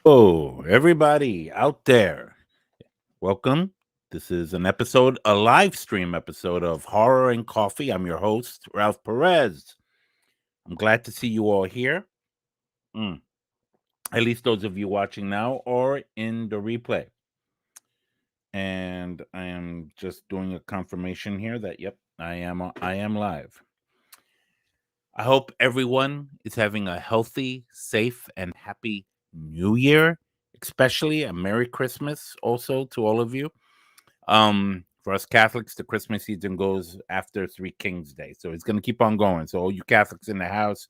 Oh, everybody out there, welcome. This is a live stream episode of Horror and Coffee. I'm your host, Ralph Perez. I'm glad to see you all here. Mm, At least those of you watching now or in the replay. And I am just doing a confirmation here that yep, I am live. I hope everyone is having a healthy, safe, and happy New Year, especially a Merry Christmas also to all of you. For us Catholics, the Christmas season goes after Three Kings Day, so it's going to keep on going. So, all you Catholics in the house,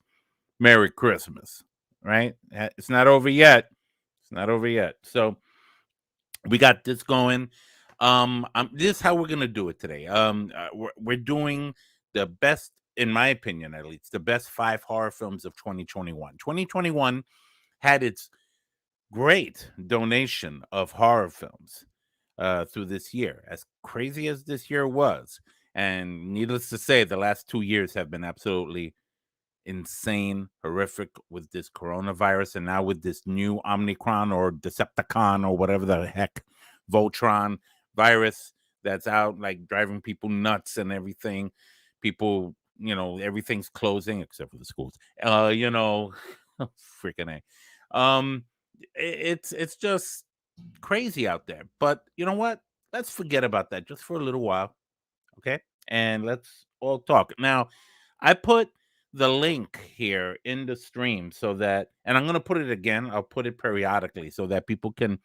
Merry Christmas, right? It's not over yet. It's not over yet. So, we got this going. This is how we're going to do it today. We're doing the best, in my opinion, at least, the best 5 horror films of 2021. 2021 had its great donation of horror films through this year. As crazy as this year was, and needless to say, the last 2 years have been absolutely insane, horrific with this coronavirus, and now with this new Omicron or Decepticon or whatever the heck, Voltron virus that's out, like driving people nuts and everything. People, everything's closing except for the schools. Freaking a. It's just crazy out there. But you know what? Let's forget about that just for a little while, okay? And let's all talk. Now, I put the link here in the stream so that, and I'm going to put it again, I'll put it periodically so that people can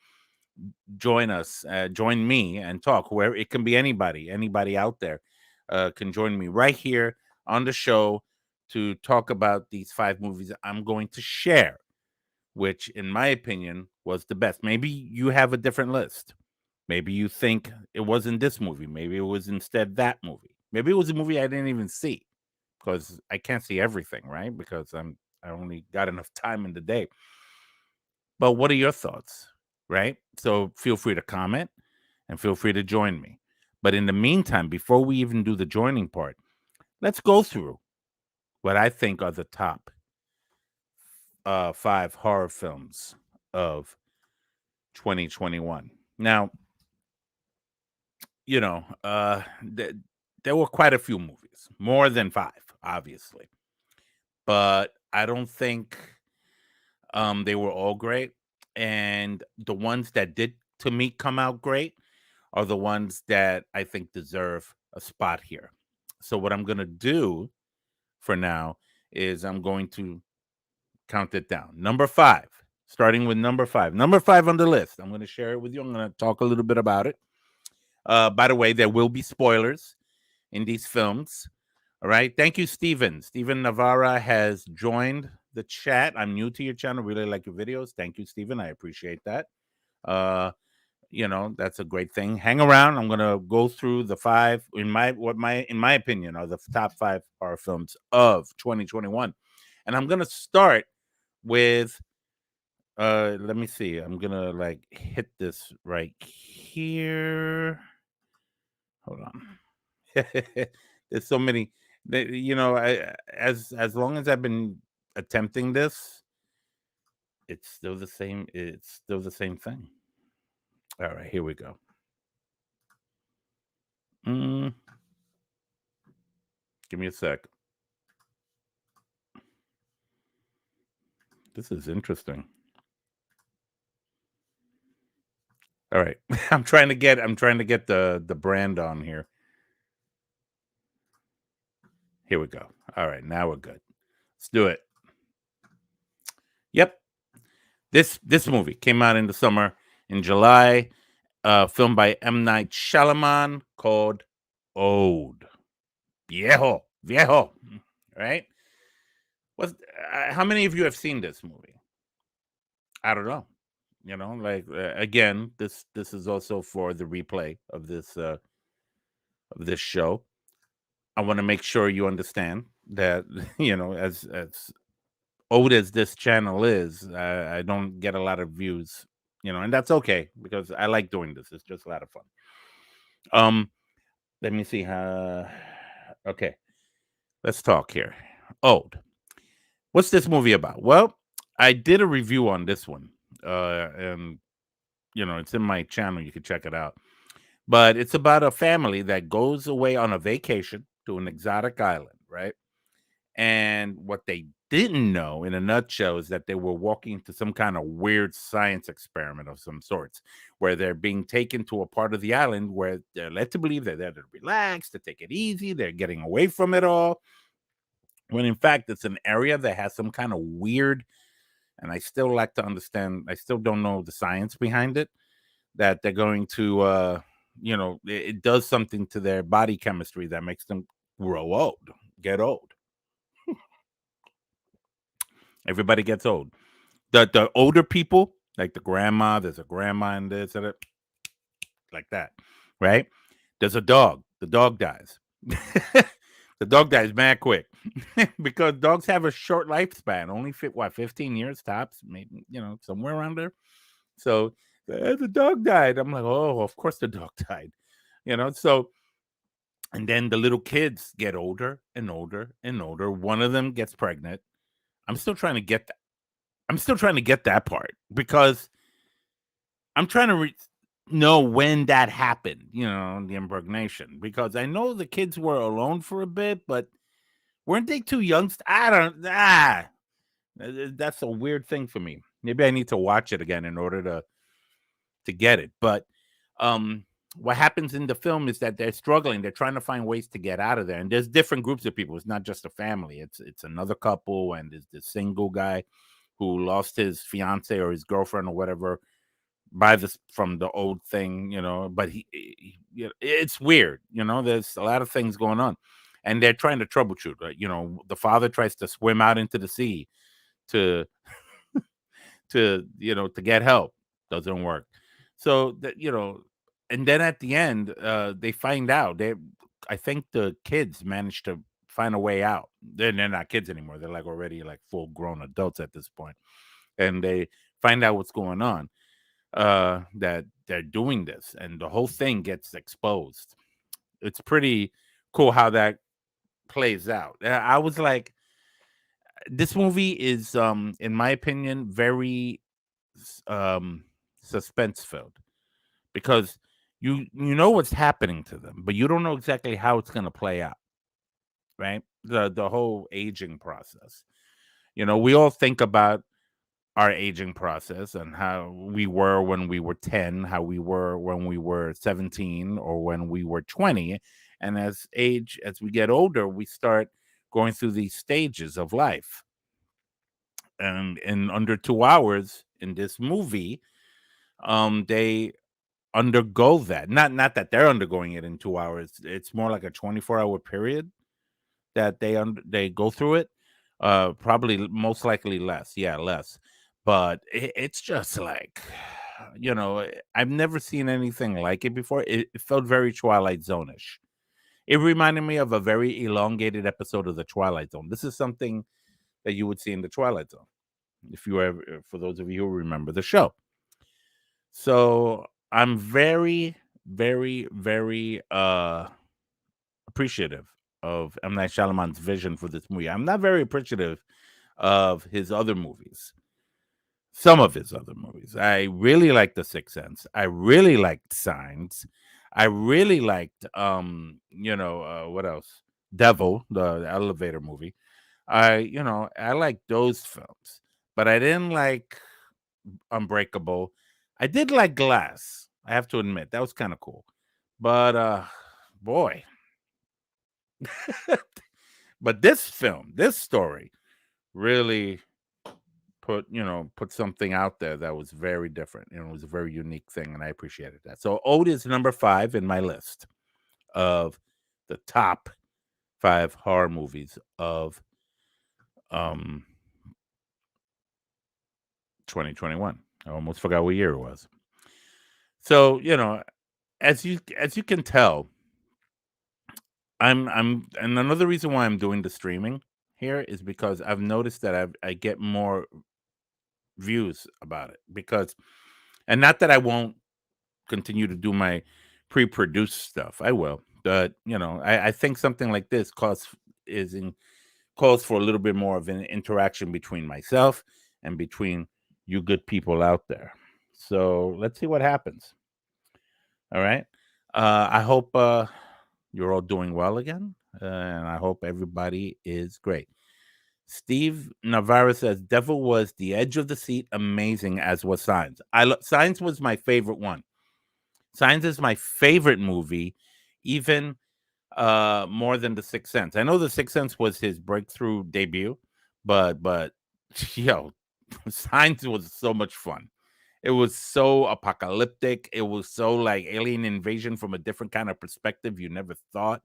join us, join me and talk. Where it can be anybody out there can join me right here on the show to talk about these 5 movies I'm going to share, which, in my opinion, was the best. Maybe you have a different list. Maybe you think it wasn't this movie. Maybe it was instead that movie. Maybe it was a movie I didn't even see because I can't see everything, right? Because I only got enough time in the day. But what are your thoughts, right? So feel free to comment and feel free to join me. But in the meantime, before we even do the joining part, let's go through what I think are the top 5 horror films of 2021. Now, there were quite a few movies, more than 5, obviously, but I don't think they were all great. And the ones that did, to me, come out great are the ones that I think deserve a spot here. So what I'm gonna do for now is I'm going to count it down. Number 5, starting with number 5. Number 5 on the list. I'm going to share it with you. I'm going to talk a little bit about it. By the way, there will be spoilers in these films. All right. Thank you, Steven. Steven Navarra has joined the chat. I'm new to your channel. Really like your videos. Thank you, Steven. I appreciate that. Uh, that's a great thing. Hang around. I'm gonna go through the 5 in my opinion are the top 5 horror films of 2021. And I'm gonna start with let me see. I'm gonna like hit this right here. Hold on. There's so many. As long as I've been attempting this, it's still the same. It's still the same thing. All right, here we go. Mm, Give me a sec. This is interesting. All right, I'm trying to get the brand on here. Here we go. All right, now we're good. Let's do it. Yep, this movie came out in the summer in July. Filmed by M. Night Shyamalan called Ode. Viejo. Right? How many of you have seen this movie? I don't know. Again, this is also for the replay of this show. I want to make sure you understand that as old as this channel is, I don't get a lot of views, and that's okay because I like doing this. It's just a lot of fun. Let me see. Okay, let's talk here. Ode. What's this movie about? Well, I did a review on this one and it's in my channel. You can check it out. But it's about a family that goes away on a vacation to an exotic island, right? And what they didn't know, in a nutshell, is that they were walking into some kind of weird science experiment of some sorts, where they're being taken to a part of the island where they're led to believe that they're to relax, to take it easy, they're getting away from it all. When in fact, it's an area that has some kind of weird, and I still like to understand, I still don't know the science behind it, that they're going to, it does something to their body chemistry that makes them grow old, get old. Everybody gets old. The older people, like the grandma, there's a grandma in this and it, like that, right? There's a dog. The dog dies. The dog dies mad quick because dogs have a short lifespan, only 15 years tops, maybe somewhere around there. So the dog died. I'm like, oh, of course the dog died. So and then the little kids get older and older and older. One of them gets pregnant. I'm still trying to get that. I'm still trying to get that part because I'm trying to know when that happened, the impregnation. Because I know the kids were alone for a bit, but weren't they too young? I don't. That's a weird thing for me. Maybe I need to watch it again in order to get it. But what happens in the film is that they're struggling. They're trying to find ways to get out of there. And there's different groups of people. It's not just a family. It's another couple, and there's the single guy who lost his fiance or his girlfriend or whatever by this from the old thing, but it's weird. There's a lot of things going on, and they're trying to troubleshoot. The father tries to swim out into the sea to to get help. Doesn't work. So that, and then at the end, they find out. I think the kids managed to find a way out. They're not kids anymore. They're like already like full grown adults at this point, and they find out what's going on. That they're doing this, and the whole thing gets exposed. It's pretty cool how that plays out. I was like, this movie is, in my opinion, very suspense filled because you know what's happening to them, but you don't know exactly how it's going to play out. Right, the whole aging process. We all think about our aging process and how we were when we were 10, how we were when we were 17 or when we were 20. And as we get older, we start going through these stages of life. And in under 2 hours in this movie, they undergo that. Not that they're undergoing it in 2 hours. It's more like a 24-hour period that they go through it. Probably most likely less. Yeah, less. But it's just like, I've never seen anything like it before. It felt very Twilight Zone-ish. It reminded me of a very elongated episode of the Twilight Zone. This is something that you would see in the Twilight Zone, if you ever, for those of you who remember the show. So I'm very, very, very appreciative of M. Night Shyamalan's vision for this movie. I'm not very appreciative of his other movies. Some of his other movies. I really liked The Sixth Sense. I really liked Signs. I really liked what else? Devil, the elevator movie. I like those films, but I didn't like Unbreakable. I did like Glass. I have to admit that was kind of cool, but boy, but this story, really put something out there that was very different. It was a very unique thing, and I appreciated that. So Ode is number 5 in my list of the top 5 horror movies of 2021. I almost forgot what year it was. So, as you can tell, I'm and another reason why I'm doing the streaming here is because I've noticed that I get more views about it, because, and not that I won't continue to do my pre-produced stuff. I will, but I think something like this calls for a little bit more of an interaction between myself and between you good people out there. So let's see what happens. All right. I hope you're all doing well again, and I hope everybody is great. Steve Navarro says Devil was the edge of the seat, amazing as was Signs. Signs was my favorite one. Signs is my favorite movie, even more than The Sixth Sense. I know The Sixth Sense was his breakthrough debut, but yo, Signs was so much fun. It was so apocalyptic. It was so like alien invasion from a different kind of perspective you never thought,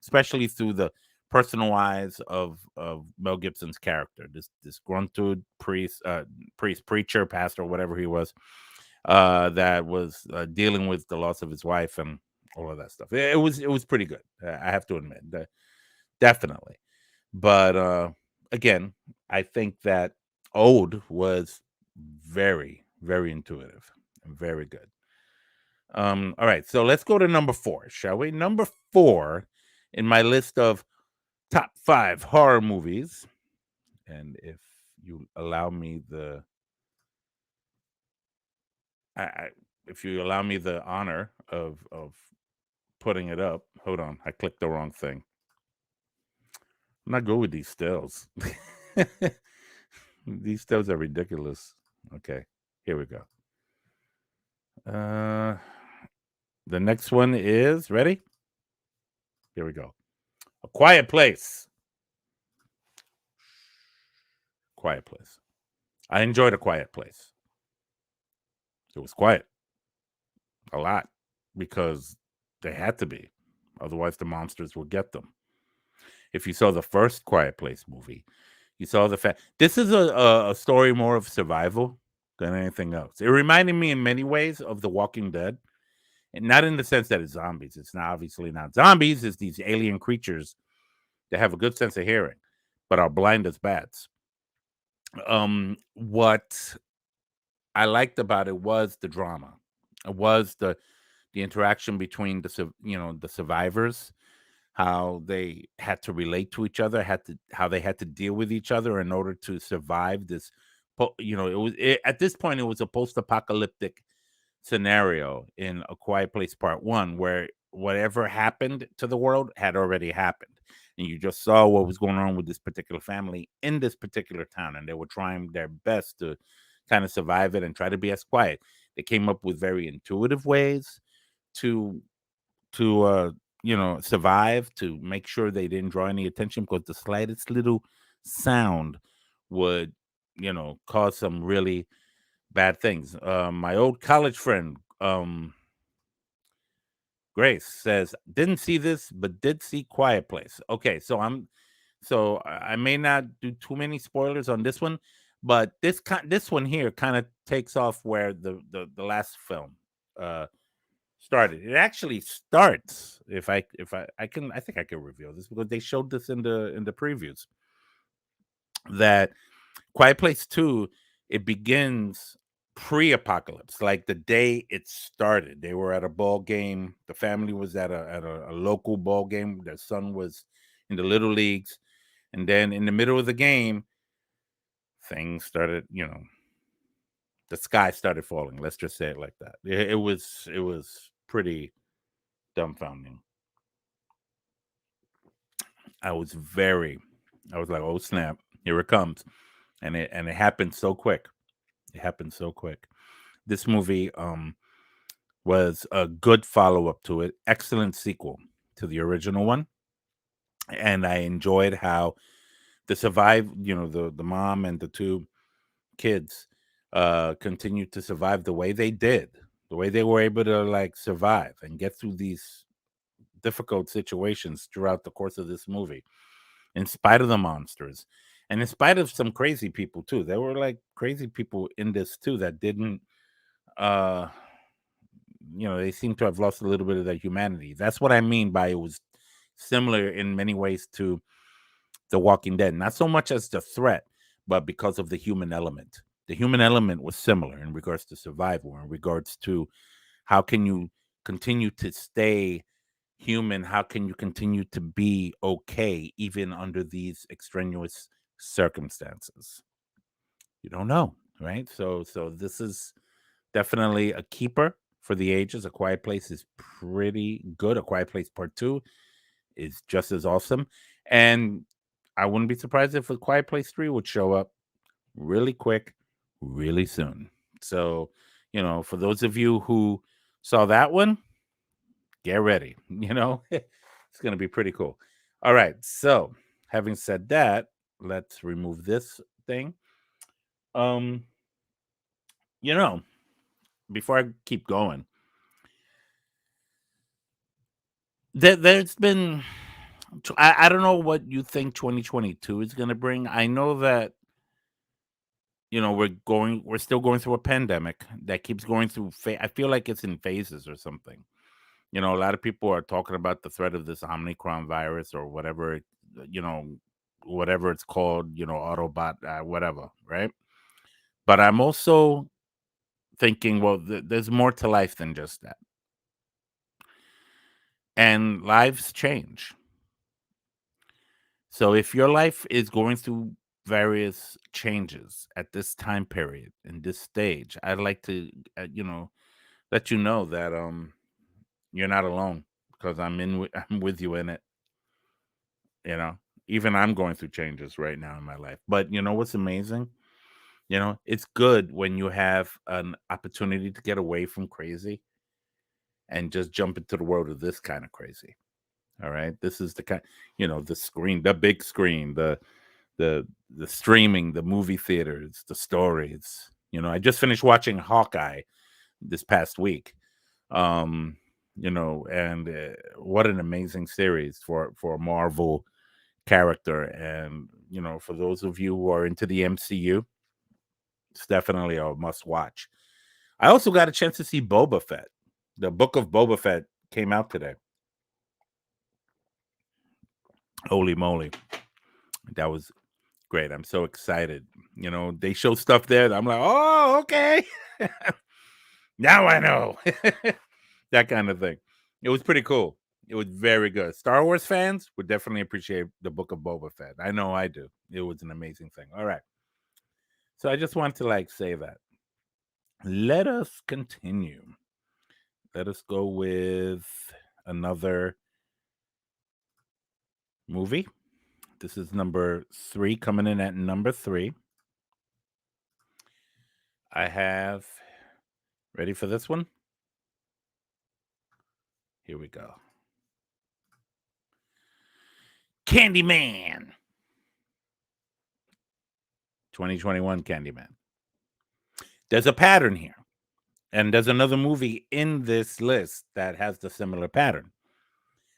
especially through the personal eyes of Mel Gibson's character. This grunted priest, preacher, pastor, whatever he was, that was dealing with the loss of his wife and all of that stuff. It was pretty good. I have to admit, definitely. But again, I think that Ode was very intuitive and very good. All right, so let's go to number 4, shall we? Number 4 in my list of top 5 horror movies, and if you allow me the I if you allow me the honor of putting it up. Hold on, I clicked the wrong thing. I'm not good with these stills. These stills are ridiculous. Okay, here we go. The next one is ready. Here we go. A Quiet Place. Quiet Place. I enjoyed A Quiet Place. It was quiet a lot because they had to be. Otherwise, the monsters would get them. If you saw the first Quiet Place movie, you saw the fact this is a story more of survival than anything else. It reminded me in many ways of The Walking Dead, and not in the sense that it's zombies. It's not obviously not zombies. It's these alien creatures that have a good sense of hearing, but are blind as bats. What I liked about it was the drama. It was the interaction between the survivors, how they had to relate to each other, had to how they had to deal with each other in order to survive this. At this point it was a post-apocalyptic scenario in A Quiet Place Part 1 where whatever happened to the world had already happened. And you just saw what was going on with this particular family in this particular town. And they were trying their best to kind of survive it and try to be as quiet. They came up with very intuitive ways to to survive, to make sure they didn't draw any attention because the slightest little sound would cause some really bad things. My old college friend, Grace, says, "Didn't see this, but did see Quiet Place." Okay, so I may not do too many spoilers on this one, but this one here kind of takes off where the last film uh started. It actually starts, I think I can reveal this because they showed this in the previews, that Quiet Place 2, it begins pre-apocalypse, like the day it started. They were at a ball game. The family was at a local ball game. Their son was in the little leagues. And then in the middle of the game, things started, the sky started falling. Let's just say it like that. It was pretty dumbfounding. I was I was like, oh snap, here it comes. And it happened so quick. It happened so quick. This movie was a good follow-up to it, excellent sequel to the original one. And I enjoyed how the mom and the two kids continued to survive the way they did, the way they were able to like survive and get through these difficult situations throughout the course of this movie, in spite of the monsters and in spite of some crazy people too. There were like crazy people in this too that didn't uh they seem to have lost a little bit of their humanity. That's what I mean by it was similar in many ways to The Walking Dead, not so much as the threat, but because of the human element. The human element was similar in regards to survival, in regards to how can you continue to stay human, how can you continue to be okay even under these extraneous circumstances. You don't know. right? So this is definitely a keeper for the ages. A Quiet Place is pretty good. A Quiet Place Part 2 is just as awesome. And I wouldn't be surprised if A Quiet Place 3 would show up really quick, really soon. So, for those of you who saw that one, get ready. It's going to be pretty cool. All right. So, having said that, let's remove this thing. Um, you know, before I keep going, there's been I don't know what you think 2022 is going to bring. I know that we're still going through a pandemic that keeps going through I feel like it's in phases or something. A lot of people are talking about the threat of this Omicron virus or whatever you know whatever it's called, Autobot, whatever, right? But I'm also thinking, well, there's more to life than just that. And lives change. So if your life is going through various changes at this time period in this stage, I'd like to let you know that you're not alone, because I'm with you in it, you know. Even I'm going through changes right now in my life. But you know what's amazing? It's good when you have an opportunity to get away from crazy and just jump into the world of this kind of crazy. All right. This is the kind, the screen, the big screen, the the streaming, the movie theaters, the stories. I just finished watching Hawkeye this past week. Um, and what an amazing series for a Marvel character. And for those of you who are into the MCU, it's definitely a must watch. I also got a chance to see Boba Fett. The book of Boba Fett came out today. Holy moly. That was great. I'm so excited. They show stuff there that I'm like, oh, okay. Now I know. That kind of thing. It was pretty cool. It was very good. Star Wars fans would definitely appreciate the book of Boba Fett. I know I do. It was an amazing thing. All right. So I just want to say that. Let us continue. Let us go with another movie. This is number 3, coming in at number 3. I have, ready for this one? Here we go. Candyman. 2021 Candyman. There's a pattern here. And there's another movie in this list that has the similar pattern.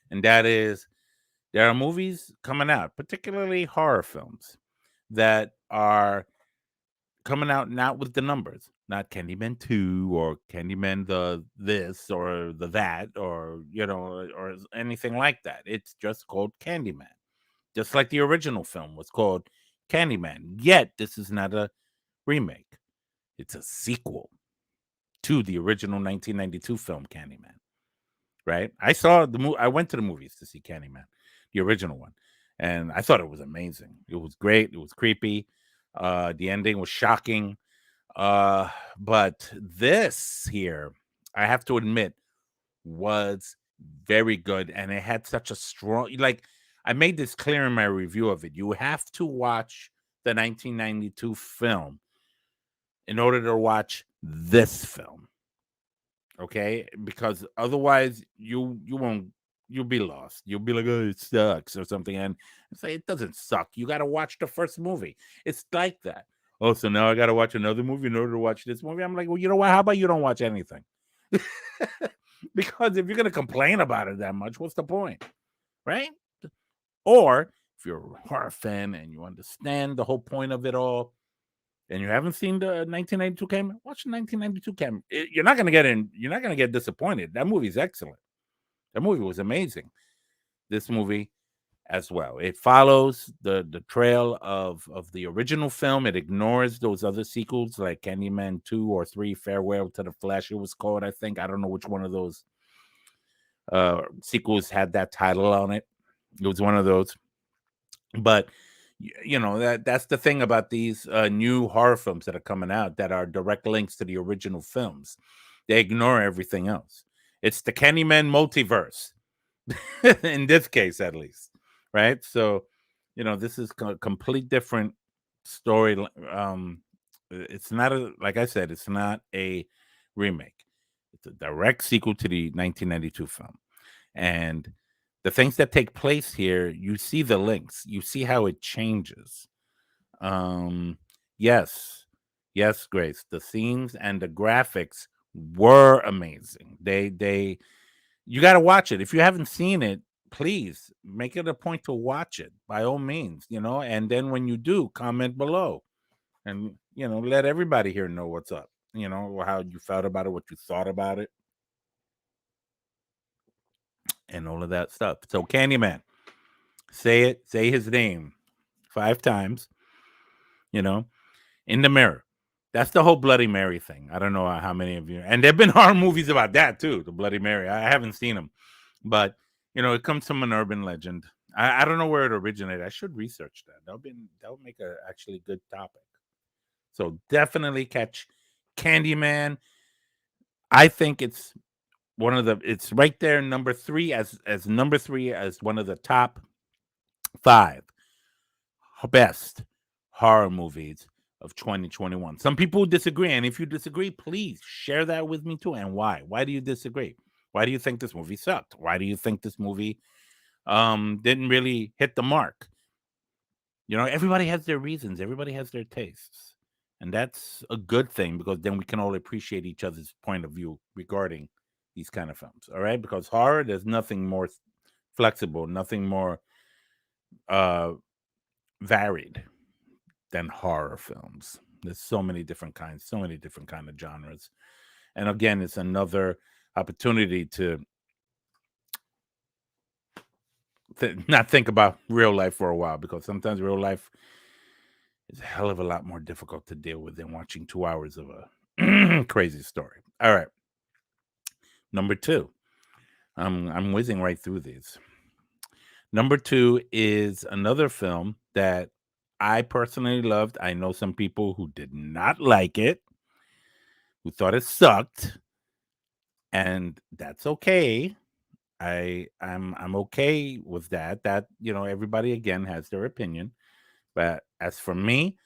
And that is, there are movies coming out, particularly horror films, that are coming out not with the numbers, not Candyman 2 or Candyman the this or the that, or or anything like that. It's just called Candyman. Just like the original film was called Candyman. Yet this is not a remake. It's a sequel to the original 1992 film Candyman. Right? I went to the movies to see Candyman, the original one, and I thought it was amazing. It was great. It was creepy. The ending was shocking. But this here, I have to admit, was very good, and it had such a strong, I made this clear in my review of it. You have to watch the 1992 film in order to watch this film. Okay? Because otherwise you won't, you'll be lost. You'll be like, oh, it sucks or something. And say it doesn't suck. You gotta watch the first movie. It's like that. Oh, so now I gotta watch another movie in order to watch this movie. I'm like, well, you know what? How about you don't watch anything? Because if you're gonna complain about it that much, what's the point? Right? Or if you're a horror fan and you understand the whole point of it all, and you haven't seen the 1992 Cam, watch the 1992 Cam. You're not gonna get in. You're not gonna get disappointed. That movie's excellent. That movie was amazing. This movie as well. It follows the trail of the original film. It ignores those other sequels like Candyman 2 or 3, Farewell to the Flesh. It was called, I think. I don't know which one of those sequels had that title on it. It was one of those. But that's the thing about these new horror films that are coming out that are direct links to the original films. They ignore everything else. It's the Candyman multiverse, in this case, at least, right? So, this is a complete different story. It's not like I said, it's not a remake. It's a direct sequel to the 1992 film, and the things that take place here, you see the links, you see how it changes. um, yes, yes, Grace. The scenes and the graphics were amazing. You got to watch it. If you haven't seen it, please make it a point to watch it by all means. And then when you do, comment below, and let everybody here know what's up. How you felt about it, what you thought about it, and all of that stuff. So, Candyman, say his name 5 times. You know, in the mirror. That's the whole Bloody Mary thing. I don't know how many of you, and there've been horror movies about that too. The Bloody Mary. I haven't seen them, but it comes from an urban legend. I don't know where it originated. I should research that. That would make a actually good topic. So definitely catch Candyman. I think it's it's right there, number three, as number three, as one of the top 5 best horror movies of 2021. Some people disagree, and if you disagree, please share that with me too. And why? Why do you disagree? Why do you think this movie sucked? Why do you think this movie didn't really hit the mark? Everybody has their reasons. Everybody has their tastes, and that's a good thing, because then we can all appreciate each other's point of view regarding these kind of films. All right, because horror, there's nothing more flexible, nothing more uh varied than horror films. There's so many different kinds, so many different kind of genres. And again, it's another opportunity to not think about real life for a while, because sometimes real life is a hell of a lot more difficult to deal with than watching 2 hours of a crazy story. All right. Number 2. I'm whizzing right through these. Number 2 is another film that I personally loved. I know some people who did not like it, who thought it sucked, and that's okay. I'm okay with that. That everybody again has their opinion, but as for me,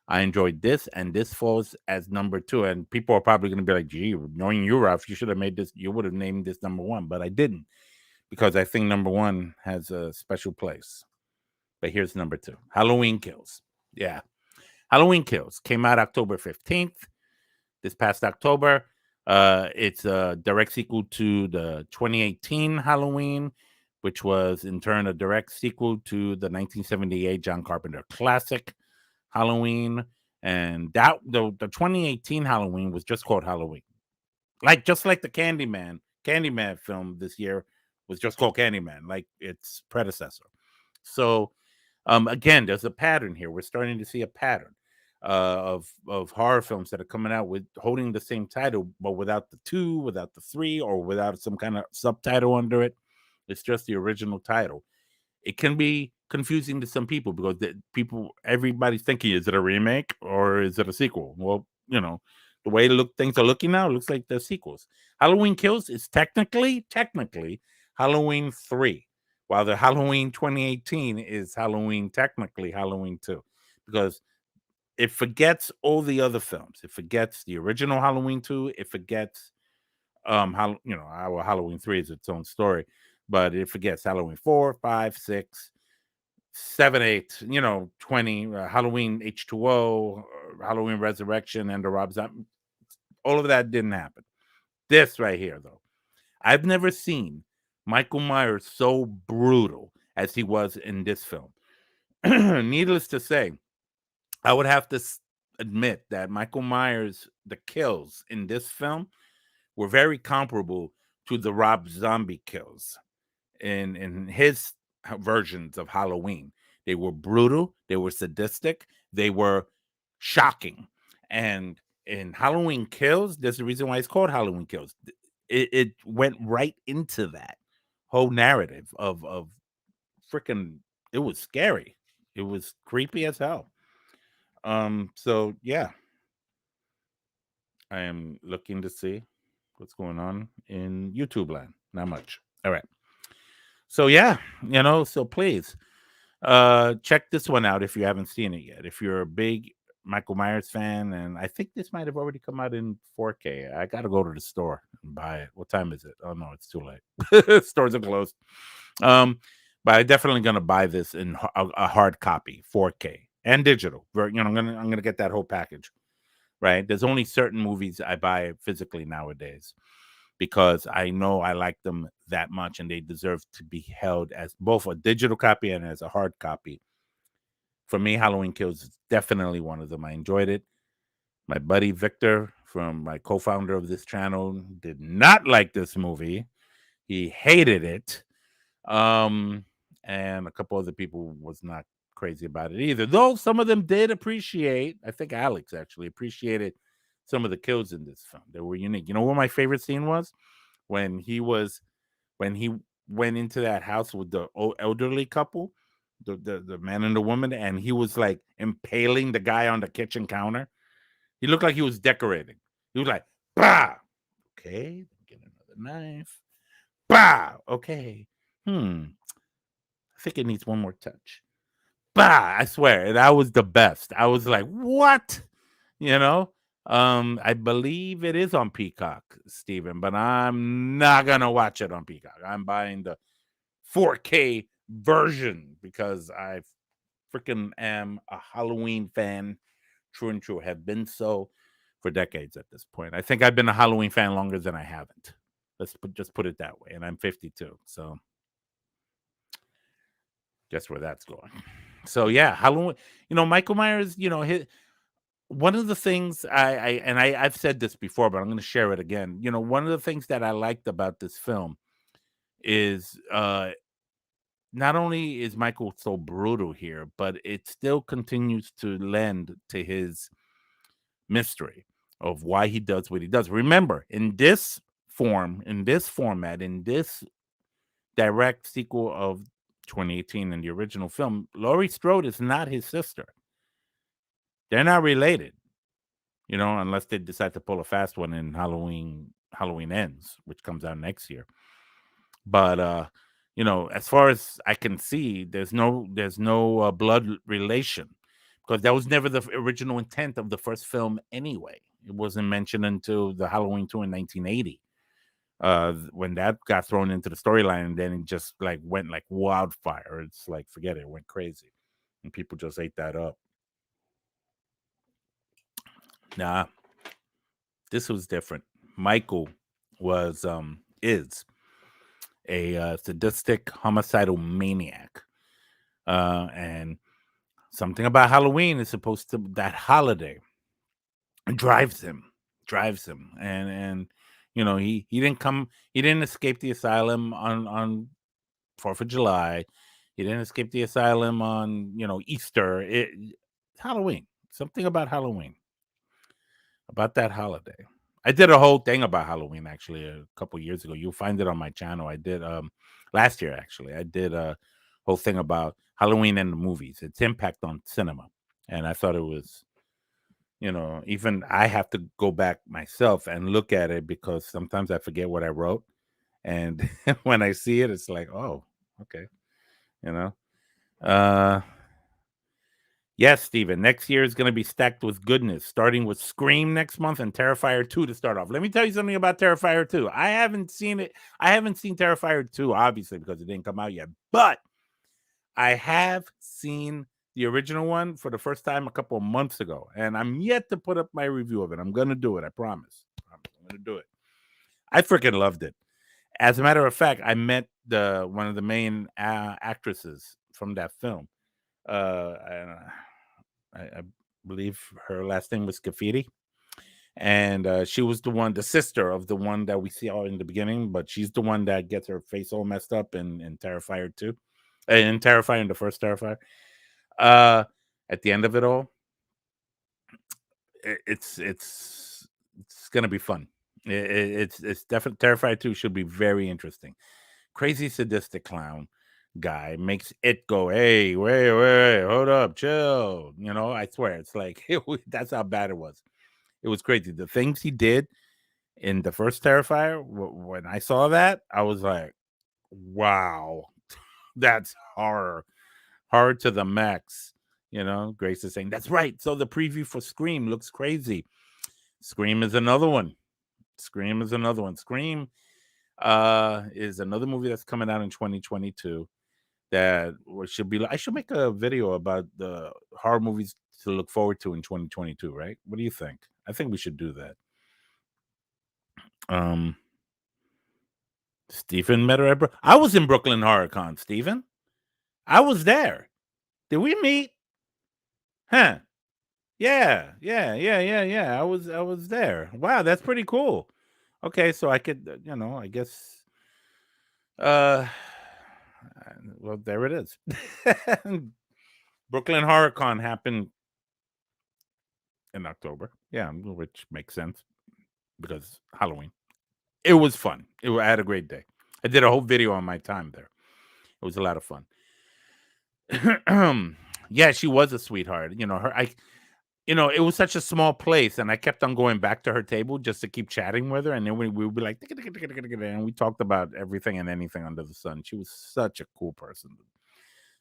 I enjoyed this, and this falls as number 2. And people are probably going to be like, "Gee, knowing you, Ralph, you should have made this. You would have named this number 1," but I didn't, because I think number 1 has a special place. But here's number 2: Halloween Kills. Yeah, Halloween Kills came out October 15th, this past October. It's a direct sequel to the 2018 Halloween, which was in turn a direct sequel to the 1978 John Carpenter classic Halloween. And the 2018 Halloween was just called Halloween, just like the Candyman film this year was just called Candyman, like its predecessor. So again, there's a pattern here. We're starting to see a pattern of horror films that are coming out with holding the same title, but without the 2, without the 3, or without some kind of subtitle under it. It's just the original title. It can be confusing to some people, because everybody's thinking, is it a remake or is it a sequel? Well, the way things are looking now, it looks like they're sequels. Halloween Kills is technically Halloween 3, while the Halloween 2018 is technically Halloween 2, because it forgets all the other films. It forgets the original Halloween 2. It forgets our Halloween 3 is its own story, but it forgets Halloween 4, 5, 6, 7, 8, 20, Halloween H2O, Halloween Resurrection, and the Rob Zombie. All of that didn't happen. This right here, though, I've never seen Michael Myers so brutal as he was in this film. Needless to say, I would have to admit that Michael Myers, the kills in this film were very comparable to the Rob Zombie kills in his versions of Halloween. They were brutal, they were sadistic, they were shocking. And in Halloween Kills, there's a reason why it's called Halloween Kills. It went right into that whole narrative of freaking, it was scary. It was creepy as hell. So yeah, I am looking to see what's going on in YouTube land. Not much. All right. So yeah, so please check this one out if you haven't seen it yet. If you're a big Michael Myers fan, and I think this might have already come out in 4K. I got to go to the store and buy it. What time is it? Oh no, it's too late. Stores are closed. Um, but I'm definitely gonna buy this in a hard copy, 4K and digital. I'm gonna get that whole package. Right? There's only certain movies I buy physically nowadays because I know I like them that much and they deserve to be held as both a digital copy and as a hard copy. For me, Halloween Kills is definitely one of them. I enjoyed it. My buddy Victor, from my co-founder of this channel, did not like this movie. He hated it. Um, and a couple other people was not crazy about it either. Though some of them did appreciate. I think Alex actually appreciated some of the kills in this film. They were unique. You know what my favorite scene was? When he went into that house with the elderly couple, the man and the woman, and he was like impaling the guy on the kitchen counter. He looked like he was decorating. He was like, bah, okay, get another knife. Bah, okay. I think it needs one more touch. Bah, I swear, that was the best. I was like, what? You know? I believe it is on Peacock, Steven, but I'm not gonna watch it on Peacock. I'm buying the 4K version because I freaking am a Halloween fan, true and true. Have been so for decades at this point. I think I've been a Halloween fan longer than I haven't. Just put it that way. And I'm 52, so guess where that's going. So yeah, Halloween. Michael Myers. One of the things I've said this before, but I'm going to share it again. One of the things that I liked about this film is not only is Michael so brutal here, but it still continues to lend to his mystery of why he does what he does. Remember, in this form, in this format, in this direct sequel of 2018 in the original film, Laurie Strode is not his sister. They're not related, unless they decide to pull a fast one in Halloween Ends, which comes out next year. But as far as I can see, there's no blood relation because that was never the original intent of the first film anyway. It wasn't mentioned until the Halloween 2 in 1980. When that got thrown into the storyline, and then it just like went like wildfire. It's like, forget it, went crazy, and people just ate that up. Nah, this was different. Michael is a sadistic homicidal maniac, and something about Halloween is supposed to that holiday drives him, and he didn't escape the asylum on 4th of July. He didn't escape the asylum on Easter. Halloween. Something about Halloween, about that holiday. I did a whole thing about Halloween actually a couple years ago. You'll find it on my channel. I did last year actually. I did a whole thing about Halloween and the movies, its impact on cinema, and I thought it was even I have to go back myself and look at it because sometimes I forget what I wrote, and when I see it, it's like, oh, okay, you know. Uh, yes, Steven, next year is going to be stacked with goodness, starting with Scream next month and Terrifier 2 to start off. Let me tell you something about Terrifier 2. I haven't seen it. I haven't seen Terrifier 2, obviously, because it didn't come out yet. But I have seen the original one for the first time a couple of months ago, and I'm yet to put up my review of it. I'm going to do it. I promise. I'm going to do it. I freaking loved it. As a matter of fact, I met one of the main actresses from that film. I believe her last name was Graffiti, and she was the sister of the one that we see all in the beginning, but she's the one that gets her face all messed up in Terrifier 2, in Terrifier, in the first Terrifier. At the end of it all, it's gonna be fun. It's definitely Terrifier 2 should be very interesting. Crazy sadistic clown guy makes it go, hey, wait, hold up, chill. I swear, it's like that's how bad it was. It was crazy. The things he did in the first Terrifier, when I saw that, I was like, wow, that's horror to the max. Grace is saying that's right. So the preview for Scream looks crazy. Scream is another one. Scream is another movie that's coming out in 2022 that should be. I should make a video about the horror movies to look forward to in 2022, right? What do you think? I think we should do that. Stephen met her at I was in Brooklyn Horror Con, Stephen. I was there. Did we meet? Huh. Yeah. I was there. Wow, that's pretty cool. Okay, so I could, I guess uh well, there it is. Brooklyn Horror Con happened in October. Yeah, which makes sense because Halloween. It was fun. I had a great day. I did a whole video on my time there. It was a lot of fun. Yeah, she was a sweetheart. It was such a small place, and I kept on going back to her table just to keep chatting with her. And then we would be like, and we talked about everything and anything under the sun. She was such a cool person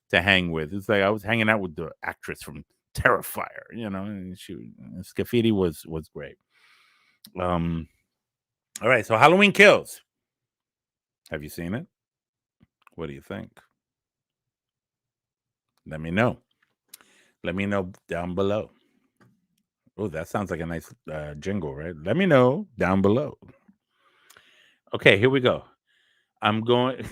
to hang with. It's like I was hanging out with the actress from Terrifier, and Scafidi was great. All right, so Halloween Kills. Have you seen it? What do you think? Let me know. Let me know down below. Oh, that sounds like a nice jingle, right? Let me know down below. Okay, here we go. I'm going.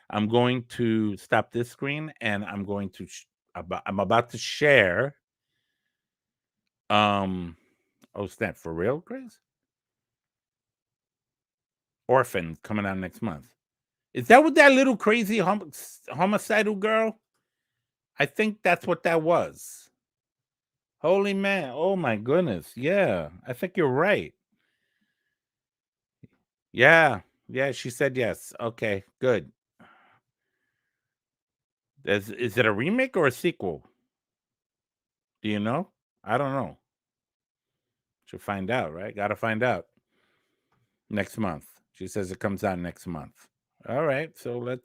I'm going to stop this screen, and I'm going to. I'm about to share. Oh, snap! For real, Grace? Orphan coming out next month. Is that what that little crazy homicidal girl? I think that's what that was. Holy man! Oh my goodness! Yeah, I think you're right. Yeah, she said yes. Okay, good. Is it a remake or a sequel? Do you know? I don't know. Should find out, right? Got to find out next month. She says it comes out next month. All right, so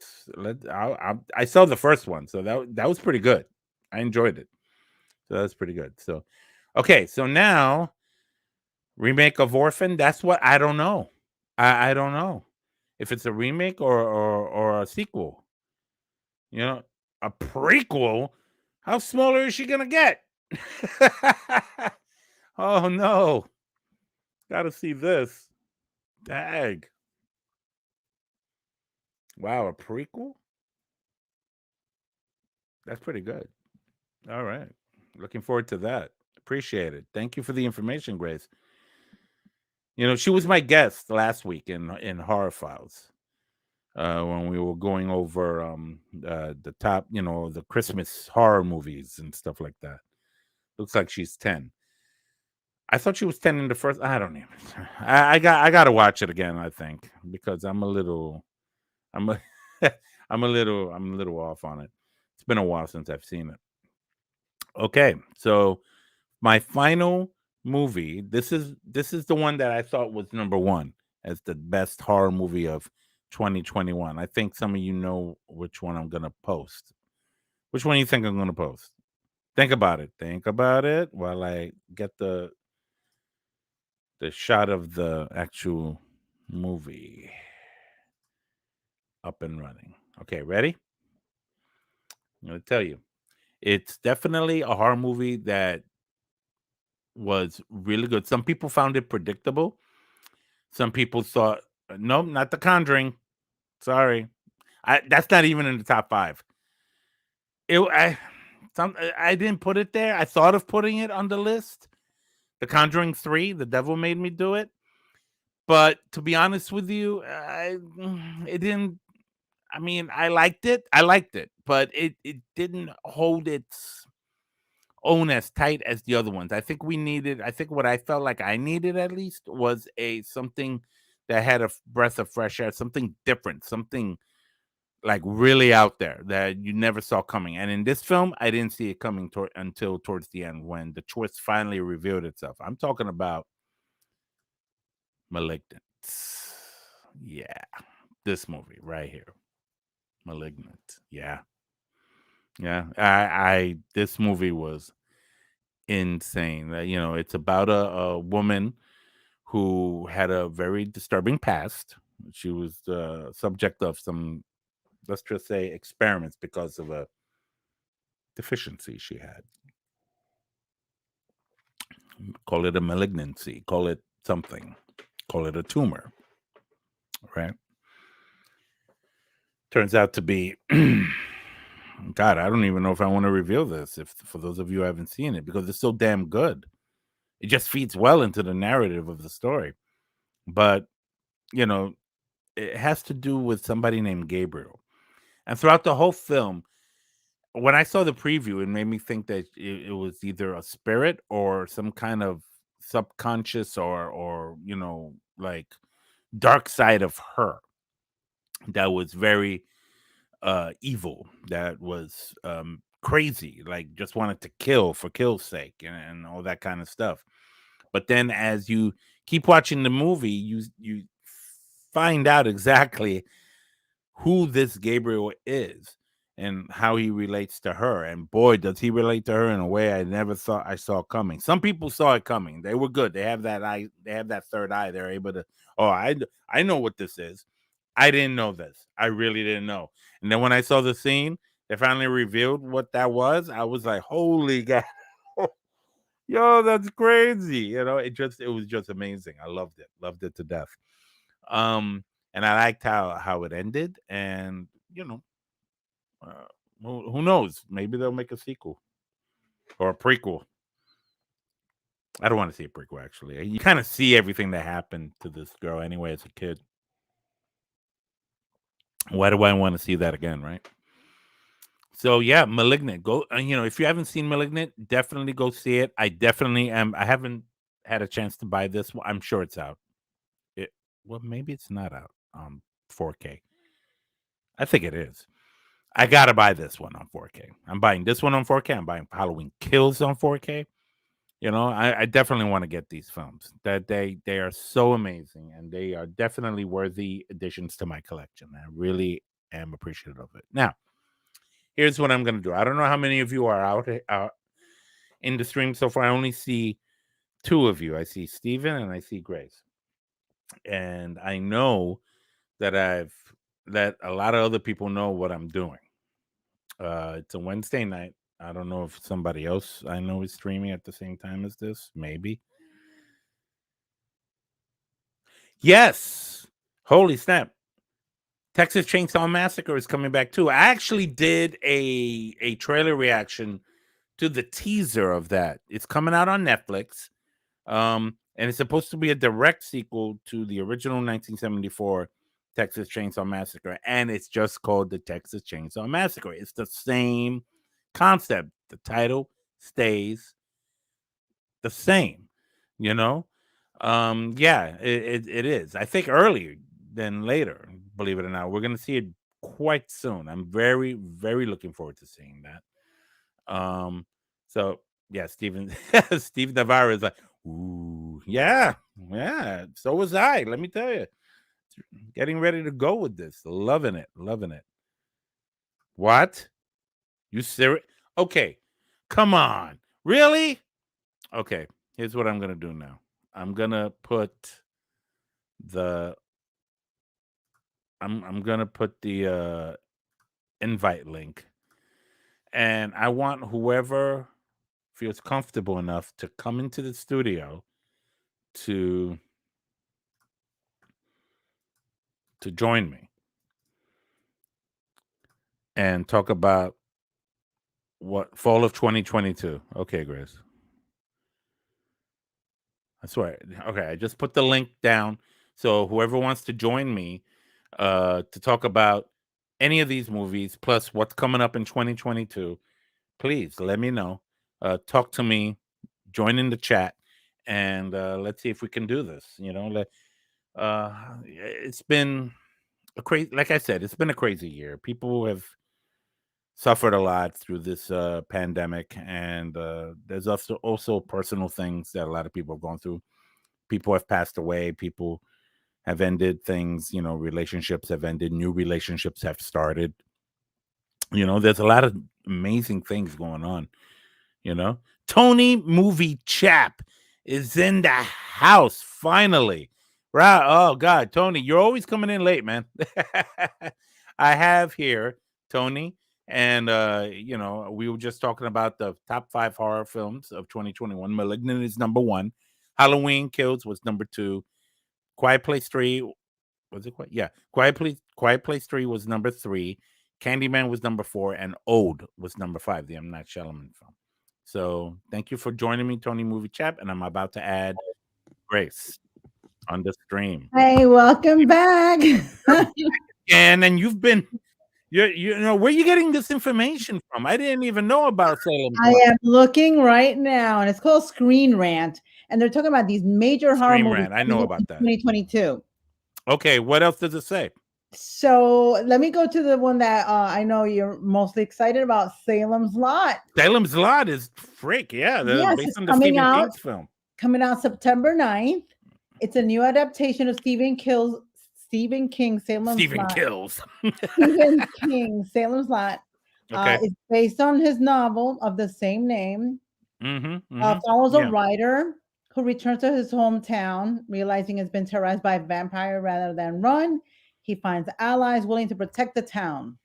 I saw the first one, so that was pretty good. I enjoyed it, so that's pretty good. So, okay, so now remake of Orphan. That's what I don't know. I don't know if it's a remake or a sequel. A prequel. How smaller is she gonna get? Oh no! Got to see this. Dag. Wow, a prequel? That's pretty good. All right. Looking forward to that. Appreciate it. Thank you for the information, Grace. She was my guest last week in Horror Files. When we were going over the top, the Christmas horror movies and stuff like that. Looks like she's 10. I thought she was 10 in the first. I don't even. I got to watch it again, I think, because I'm a little I'm a, I'm a little off on it. It's been a while since I've seen it. Okay, so my final movie. This is the one that I thought was number one as the best horror movie of 2021. I think some of you know which one I'm gonna post. Which one do you think I'm gonna post? Think about it. Think about it while I get the shot of the actual movie up and running. Okay, ready? I'm gonna tell you. It's definitely a horror movie that was really good. Some people found it predictable. Some people thought, nope, not The Conjuring. Sorry, that's not even in the top five. I didn't put it there. I thought of putting it on the list. The Conjuring 3, The Devil Made Me Do It. But to be honest with you, it didn't. I mean, I liked it. But it didn't hold its own as tight as the other ones. I think what I felt like I needed at least was a something that had a breath of fresh air, something different, something like really out there that you never saw coming. And in this film, I didn't see it coming until towards the end when the twist finally revealed itself. I'm talking about Malignant. Yeah, this movie right here, Malignant. Yeah, yeah. I this movie was insane. You know, it's about a woman who had a very disturbing past. She was the subject of some, let's just say, experiments because of a deficiency she had. Call it a malignancy, call it something, call it a tumor, right? Turns out to be, God, I don't even know if I want to reveal this if for those of you who haven't seen it because it's so damn good. It just feeds well into the narrative of the story. But, you know, it has to do with somebody named Gabriel. And throughout the whole film, when I saw the preview, it made me think that it was either a spirit or some kind of subconscious or like dark side of her that was very evil, that was crazy, like just wanted to kill for kill's sake and all that kind of stuff. But then as you keep watching the movie, you find out exactly who this Gabriel is and how he relates to her. And boy, does he relate to her in a way I never thought I saw coming. Some people saw it coming. They were good. They have that eye, they have that third eye. They're able to, oh, I know what this is. I didn't know this. I really didn't know. And then when I saw the scene, they finally revealed what that was. I was like, holy God. Yo, that's crazy. You know, it was just amazing. I loved it. Loved it to death. Um, and I liked how it ended. And uh, who knows? Maybe they'll make a sequel or a prequel. I don't want to see a prequel. Actually, you kind of see everything that happened to this girl anyway as a kid. Why do I want to see that again? Right. So yeah, Malignant. Go. If you haven't seen Malignant, definitely go see it. I definitely am. I haven't had a chance to buy this one. I'm sure it's out. It Well, maybe it's not out on 4K. I think it is. I gotta buy this one on 4K. I'm buying this one on 4K. I'm buying Halloween Kills on 4K. I definitely want to get these films. That they are so amazing and they are definitely worthy additions to my collection. I really am appreciative of it. Now, here's what I'm gonna do. I don't know how many of you are out in the stream so far. I only see two of you. I see Steven and I see Grace. And I know that I've that a lot of other people know what I'm doing. It's a Wednesday night. I don't know if somebody else I know is streaming at the same time as this. Maybe. Yes. Holy snap. Texas Chainsaw Massacre is coming back too. I actually did a trailer reaction to the teaser of that. It's coming out on Netflix. And it's supposed to be a direct sequel to the original 1974 Texas Chainsaw Massacre, and it's just called the Texas Chainsaw Massacre. It's the same concept. The title stays the same, you know. Yeah, it is. I think earlier than later. Believe it or not, we're gonna see it quite soon. I'm very, very looking forward to seeing that. So yeah, Steven Steve Navarro is like, ooh, yeah, yeah. So was I. Let me tell you, getting ready to go with this. Loving it, loving it. What? You serious? Okay, come on, really? Okay, here's what I'm gonna do now. I'm gonna put the I'm gonna put the invite link, and I want whoever feels comfortable enough to come into the studio to join me and talk about what fall of 2022. Okay, Grace. I swear. Okay, I just put the link down. So whoever wants to join me to talk about any of these movies plus what's coming up in 2022, please let me know. Talk to me, join in the chat, and let's see if we can do this. It's been like I said, it's been a crazy year. People have suffered a lot through this pandemic, and there's also personal things that a lot of people have gone through. People have passed away. People have ended things. Relationships have ended. New relationships have started. There's a lot of amazing things going on. You know, Tony Movie Chap is in the house finally. Right? Oh God, Tony, you're always coming in late, man. I have here Tony, and we were just talking about the top 5 horror films of 2021. Malignant is number 1. Halloween Kills was number 2. Quiet Place 3 was it quite? Yeah, Quiet Place 3 was number 3. Candyman was number 4, and Ode was number 5. The M. Night Shyamalan film. So thank you for joining me, Tony Movie Chap, and I'm about to add Grace on the stream. Hey, welcome back. And you've been, where are you getting this information from? I didn't even know about Salem's I Lot. am looking right now, and it's called Screen Rant, and they're talking about these major horror Screen movies Rant. I know about that. 2022. Okay, what else does it say? So let me go to the one that I know you're mostly excited about, Salem's Lot. Salem's Lot is freak, yeah, Yes, based it's on the Stephen King's film. coming out September 9th. It's a new adaptation of Stephen King's Salem's Stephen Lot. Kills. Stephen King, Salem's Lot. Okay. It's based on his novel of the same name. Mm-hmm. Follows a writer who returns to his hometown, realizing it's been terrorized by a vampire rather than run. He finds allies willing to protect the town.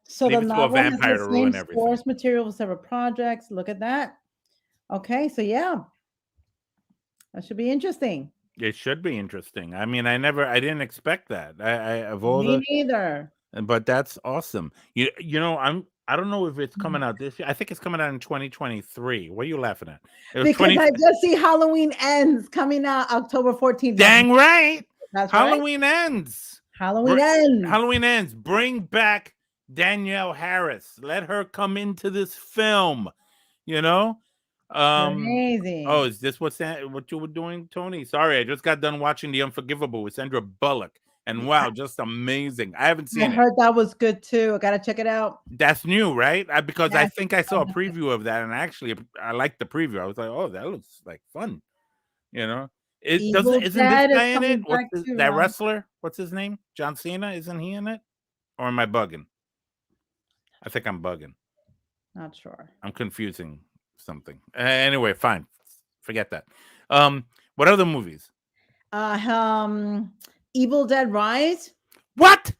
So the novel has the same source material for several projects. Look at that. Okay, so yeah, that should be interesting. It should be interesting. I mean, I didn't expect that. Me neither. But that's awesome. I don't know if it's coming out this year. I think it's coming out in 2023. What are you laughing at? Because I just see Halloween Ends coming out October 14th. Dang right. That's Halloween Ends. Halloween Ends. Bring back Danielle Harris. Let her come into this film. Amazing. Oh, is this what you were doing, Tony? Sorry, I just got done watching The Unforgivable with Sandra Bullock. And wow, just amazing. I haven't seen it. I heard that was good too. I got to check it out. That's new, right? Because I think I saw a preview of that, and actually I liked the preview. I was like, oh, that looks like fun. Isn't this guy in it? That wrestler? What's his name? John Cena? Isn't he in it? Or am I bugging? I think I'm bugging. Not sure. I'm confusing something. Anyway, fine. Forget that. What other movies? Evil Dead Rise. What?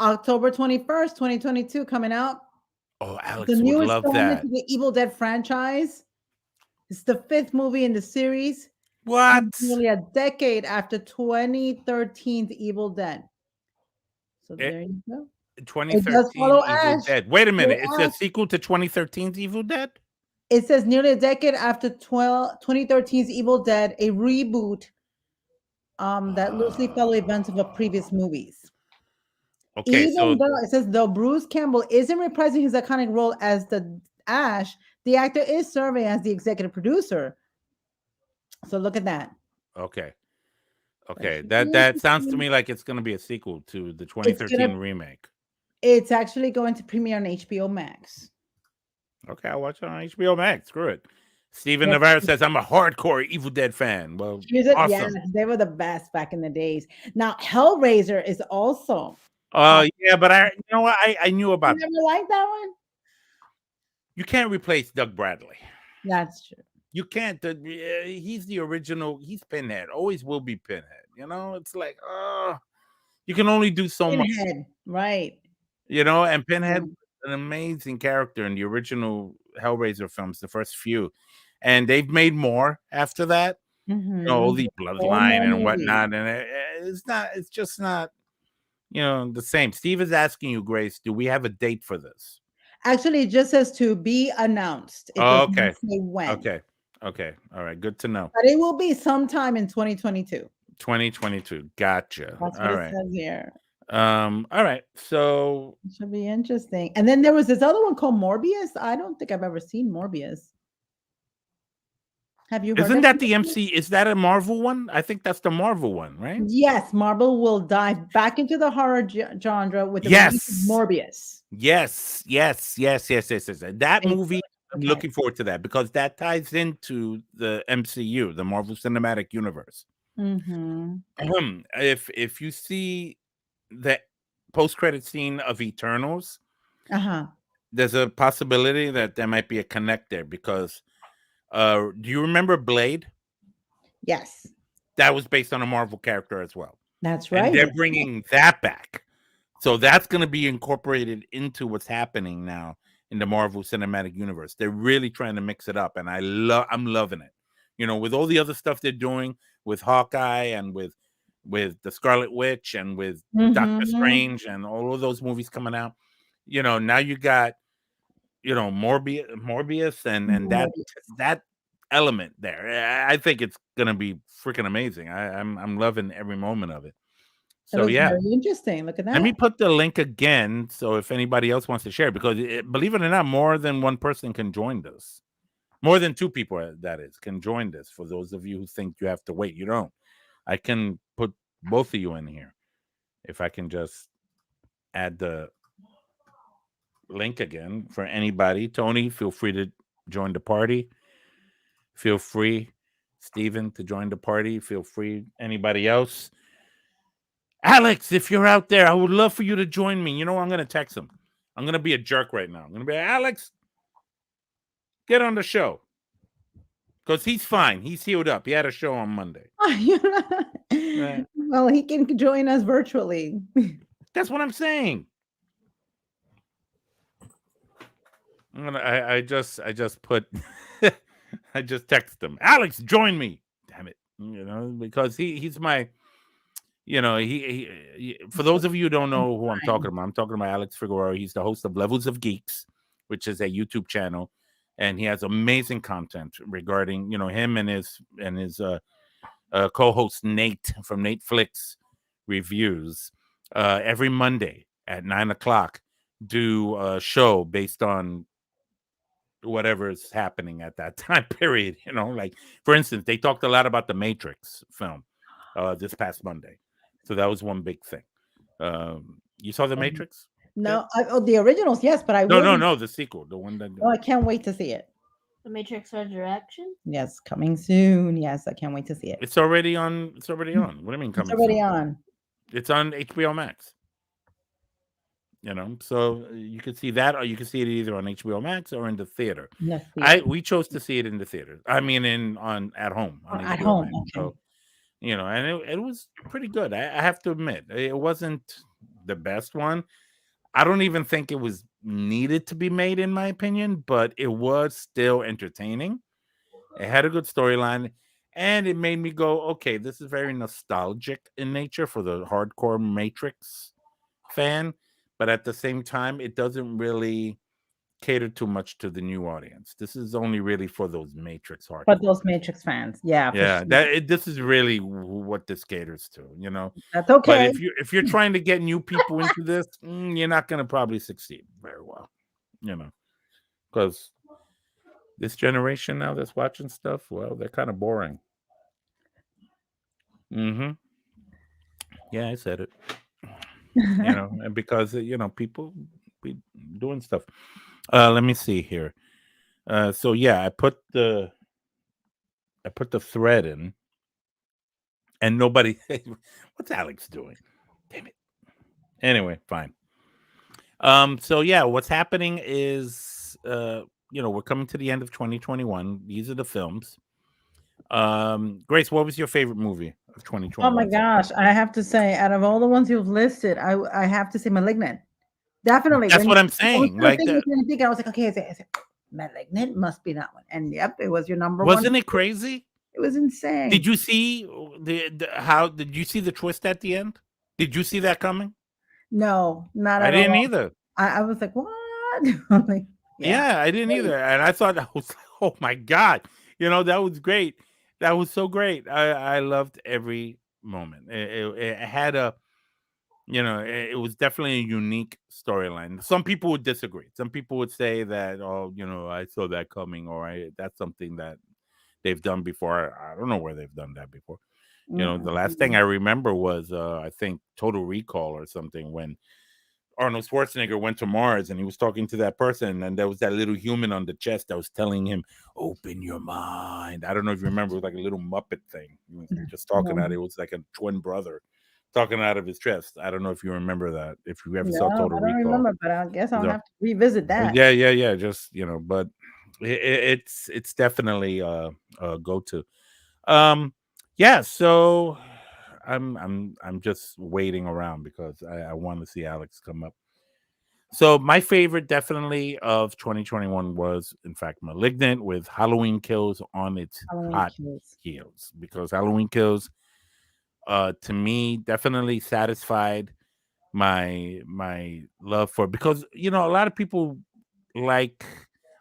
October 21st, 2022 coming out. Oh, Alex would love that. The Evil Dead franchise. It's the 5th movie in the series. What? Nearly a decade after 2013's Evil Dead. So there you go. 2013 Evil Dead. Wait a minute. It's a sequel to 2013's Evil Dead? It says nearly a decade after 2013's Evil Dead, a reboot that loosely follow events of the previous movies. Okay, Even though it says though Bruce Campbell isn't reprising his iconic role as the Ash, the actor is serving as the executive producer. So look at that. Okay. That sounds to me like it's going to be a sequel to the 2013 remake. It's actually going to premiere on HBO Max. Okay, I'll watch it on HBO Max. Screw it. Steven Navarro says, I'm a hardcore Evil Dead fan. Well, awesome. Yes, they were the best back in the days. Now, Hellraiser is also. Yeah, but I knew about. You never liked that one? You can't replace Doug Bradley. That's true. You can't. He's the original. He's Pinhead. Always will be Pinhead. It's like, you can only do so much. Right. And Pinhead was an amazing character in the original Hellraiser films, the first few. And they've made more after that. All the bloodline and whatnot. And it's just not, the same. Steve is asking you, Grace, do we have a date for this? Actually, it just says to be announced. It does not say when. Okay. All right. Good to know. But it will be sometime in 2022. 2022. Gotcha. That's what it says here. All right. So it should be interesting. And then there was this other one called Morbius. I don't think I've ever seen Morbius. Have you heard Isn't of that the it? MC? Is that a Marvel one? I think that's the Marvel one, right? Yes, Marvel will dive back into the horror genre with the release of Yes. Morbius. Yes. That And movie, I'm okay. looking forward to that because that ties into the MCU, the Marvel Cinematic Universe. Mhm. If you see the post credit scene of Eternals, Uh-huh. there's a possibility that there might be a connect there because do you remember Blade? Yes. That was based on a Marvel character as well. That's And right. they're That's right. bringing that back. So that's going to be incorporated into what's happening now in the Marvel Cinematic Universe. They're really trying to mix it up, and I'm loving it. You know, with all the other stuff they're doing with Hawkeye and with the Scarlet Witch and with Doctor Mhm. Strange and all of those movies coming out. You know, now you got Morbius and Morbius. that element there. I think it's gonna be freaking amazing. I'm loving every moment of it. It So looks yeah, very interesting. Look at let me that. put the link again. So if anybody else wants to share, because believe it or not, more than one person can join this. More than two people, that is, can join this. For those of you who think you have to wait, you don't. I can put both of you in here if I can just add the link again for anybody. Tony, feel free to join the party. Feel free, Steven, to join the party. Feel free, anybody else. Alex, if you're out there, I would love for you to join me. You know, I'm going to text him. I'm going to be a jerk right now. I'm going to be like, Alex, get on the show. Because he's fine. He's healed up. He had a show on Monday. Uh, Well, he can join us virtually. that's what I'm saying. I just put, I just text him. Alex, join me. Damn it. You know, because he's my, you know, for those of you who don't know who Fine. I'm talking about Alex Figueroa. He's the host of Levels of Geeks, which is a YouTube channel, and he has amazing content regarding, you know, him and his co-host Nate from Nate Flicks Reviews. Every Monday at 9 o'clock, do a show based on whatever is happening at that time period. You know, like for instance, they talked a lot about the Matrix film this past Monday, so that was one big thing. You saw the Matrix yet? No, the originals, yes, but I No, will no, be. no, the sequel, the one that Oh, I can't wait to see it. The Matrix Resurrection? Yes, coming soon. Yes, I can't wait to see it. it's already on. It's already on. What do you mean It's coming already soon? on. It's on HBO Max. You know, so you can see that, or you can see it either on HBO Max or in the theater. In the theater We chose to see it in the theater. I mean, in on at home on or at HBO home. Max. Okay. So you know, and it was pretty good. I have to admit, it wasn't the best one. I don't even think it was needed to be made, in my opinion, but it was still entertaining. It had a good storyline, and it made me go, okay, this is very nostalgic in nature for the hardcore Matrix fan, but at the same time, it doesn't really cater too much to the new audience. This is only really for those Matrix But hardcore those fans. Matrix fans, yeah, for Yeah, sure. this is really what this caters to, you know. That's But okay. if you're trying to get new people into this, you're not going to probably succeed very well, you know, because this generation now that's watching stuff, well, they're kind of boring. Hmm. Yeah, I said it. You know, and because you know people be doing stuff. Let me see here. So yeah, I put the thread in, and nobody. What's Alex doing? Damn it. Anyway, fine. So yeah, what's happening is you know, we're coming to the end of 2021. These are the films. Grace, what was your favorite movie of Oh my 2021 so far? gosh, I have to say, out of all the ones you've listed, I have to say Malignant. Definitely. That's When what I'm I was saying. trying to Like think, the I was like, okay, is it Malignant? Must be that one. And yep, it was your number one. wasn't it crazy? It was insane. Did you see the how did you see the twist at the end? Did you see that coming? No, not I at didn't all. either. I was like, what? I'm like, yeah. Yeah, I didn't Great. either. And I thought that was oh my god. You know, that was great. That was so great. I loved every moment. It had a you know, it was definitely a unique storyline. Some people would disagree. Some people would say that, oh, you know, I saw that coming, or that's something that they've done before. I don't know where they've done that before. The last thing Mm-mm. I remember was I think Total Recall or something, when Arnold Schwarzenegger went to Mars and he was talking to that person, and there was that little human on the chest that was telling him, "Open your mind." I don't know if you remember, it was like a little Muppet thing. He was just talking No, at it. It was like a twin brother talking out of his chest. I don't know if you remember that, if you ever saw no, Total I don't Recall. remember, but I guess I'll So, have to revisit that. yeah, yeah, yeah. Just but it's definitely a go to. Um, yeah. So I'm just waiting around because I want to see Alex come up. So my favorite definitely of 2021 was in fact Malignant, with Halloween Kills on its Halloween hot Kills. heels, because Halloween Kills to me definitely satisfied my love for, because a lot of people like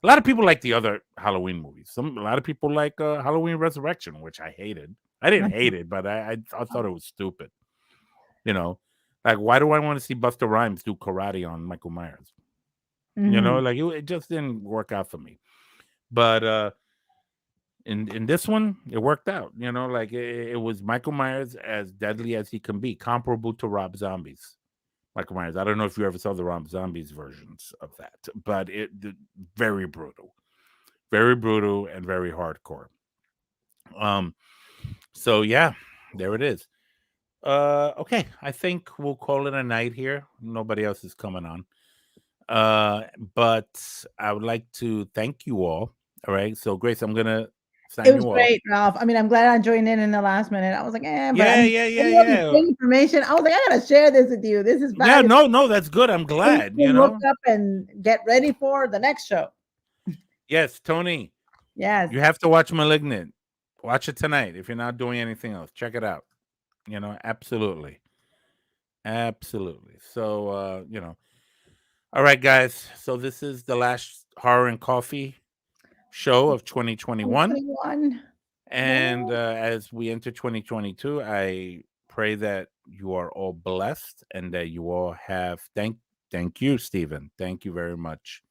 the other Halloween movies. A lot of people like Halloween Resurrection, which I hated. I didn't hate it, but I thought it was stupid. You know, like, why do I want to see Buster Rhymes do karate on Michael Myers? Mm-hmm. Like it just didn't work out for me. But in this one, it worked out. Like it was Michael Myers as deadly as he can be, comparable to Rob Zombie's Michael Myers. I don't know if you ever saw the Rob Zombies versions of that, but very brutal and very hardcore. Um, so yeah, there it is. Okay, I think we'll call it a night here. Nobody else is coming on. But I would like to thank you all. All right. So Grace, I'm gonna It sign was you off. great, Ralph. I mean, I'm glad I joined in the last minute. I was like, but I Yeah, mean, yeah, yeah, getting all this yeah. great information. I was like, I gotta share this with you. This is Yeah, valuable. no, no, that's good. I'm Things glad, to look up and get ready for the next show. Yes, Tony, Yes. you have to watch Malignant. Watch it tonight if you're not doing anything else. Check it out. Absolutely. Absolutely. So all right, guys. So this is the last Horror and Coffee show of 2021. 21. And as we enter 2022, I pray that you are all blessed and that you all have thank you, Stephen. Thank you very much.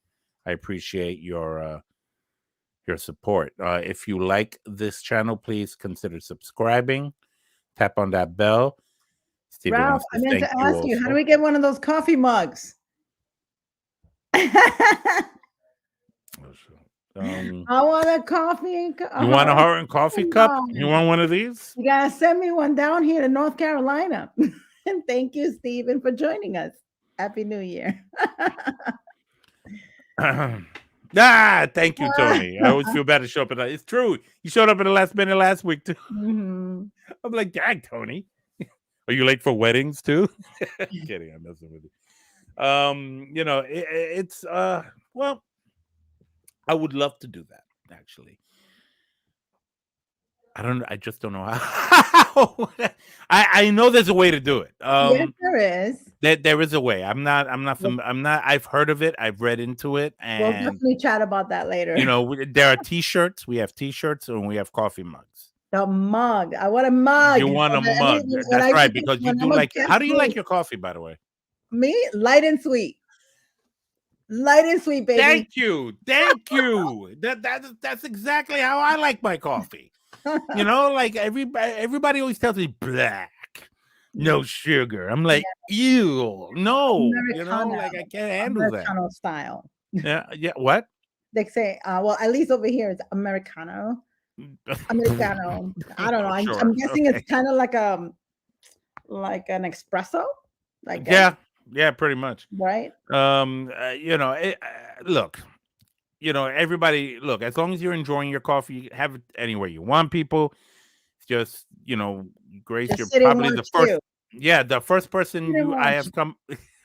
I appreciate your support. If you like this channel, please consider subscribing. Tap on that bell. Stephen Ralph, wants I to meant thank to you ask you, how do also. we get one of those coffee mugs? I Um, want a coffee you want a horror horror and coffee cup? You mug. want one of these? You gotta send me one down here to North Carolina. And thank you, Stephen, for joining us. Happy New Year. Thank you, Tony. I always feel bad to show up. It's true. You showed up in the last minute last week too. Mhm. I'm like, dang, Tony. Are you late for weddings too? Kidding, I'm messing with you. It's well, I would love to do that, actually. I just don't know how. I know there's a way to do it. Yes, there is. There is a way. We'll I'm not I've heard of it. I've read into it, we'll and definitely chat about that later. there are t-shirts. We have t-shirts and we have coffee mugs. The mug. I want a mug. You want a And I mug. mean, when That's I right, visit, because you when do I'm a like guest how do you like host, your coffee, by the way? me, light and sweet. Light and sweet, baby. Thank you. Thank you. That's exactly how I like my coffee. Like everybody always tells me black, no sugar. I'm like, ew, no, Americano. like I can't handle that. Americano style. Yeah, yeah. What? They say, well, at least over here, it's Americano. Americano. I don't know. Sure. I'm guessing Okay. it's kind of like an espresso, like Yeah, pretty much. right. Look, everybody, look, as long as you're enjoying your coffee, have it anywhere you want, people. Just, Grace, Just you're sit and probably watch the first. you. Yeah, the first person Sit and I watch. have come.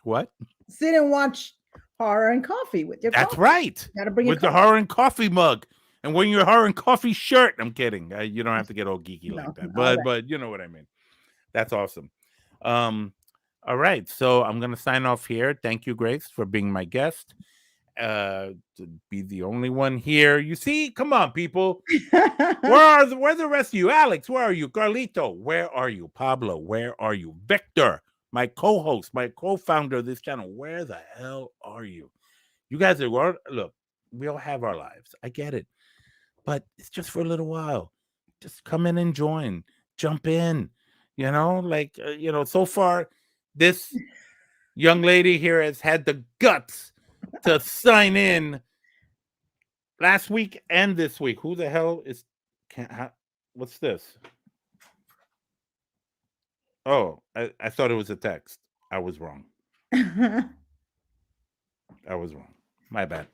What? Sit and watch horror and coffee with your That's coffee. right. You gotta bring your With the coffee. horror and coffee mug, and wearing your horror and coffee shirt. I'm kidding. You don't have to get all geeky like that, all that. but you know what I mean. That's awesome. All right, so I'm gonna sign off here. Thank you, Grace, for being my guest. To be the only one here. You see, come on, people. Where the rest of you? Alex, where are you? Carlito, where are you? Pablo, where are you? Victor, my co-host, my co-founder of this channel, where the hell are you? You guys are look, we all have our lives. I get it. but it's just for a little while. Just come in and join, jump in. So far, this young lady here has had the guts to sign in last week and this week. Who the hell is? What's this? Oh, I thought it was a text. I was wrong. I was wrong. My bad.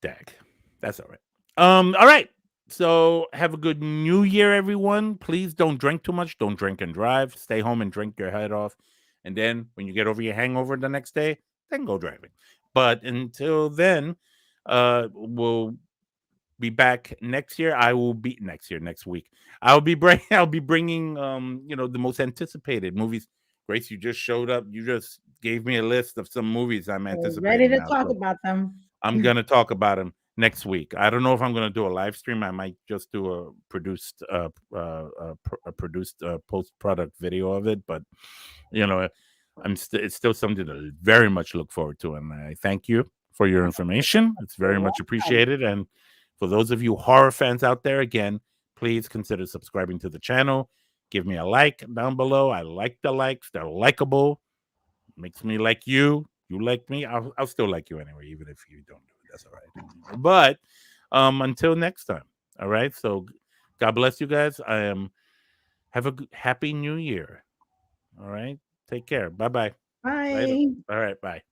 Dag. That's all right. All right. So have a good new year, everyone. Please don't drink too much. Don't drink and drive. Stay home and drink your head off. And then when you get over your hangover the next day, then go driving. But until then, we'll be back next year. I will be next year, next week. I'll be bringing the most anticipated movies. Grace, you just showed up. You just gave me a list of some movies I'm We're ready anticipating to now. talk So about them. I'm gonna talk about them next week. I don't know if I'm gonna do a live stream. I might just do a produced post product video of it. But you know, it's still something to very much look forward to. And I thank you for your information. It's very You're much welcome. appreciated. And for those of you horror fans out there, again, please consider subscribing to the channel. Give me a like down below. I like the likes; they're likable. Makes me like you. You like me. I'll still like you anyway, even if you don't do it. That's all right. But until next time. All right. So God bless you guys. Have a happy new year. All right. Take care. Bye bye. Later. Bye. All right. Bye.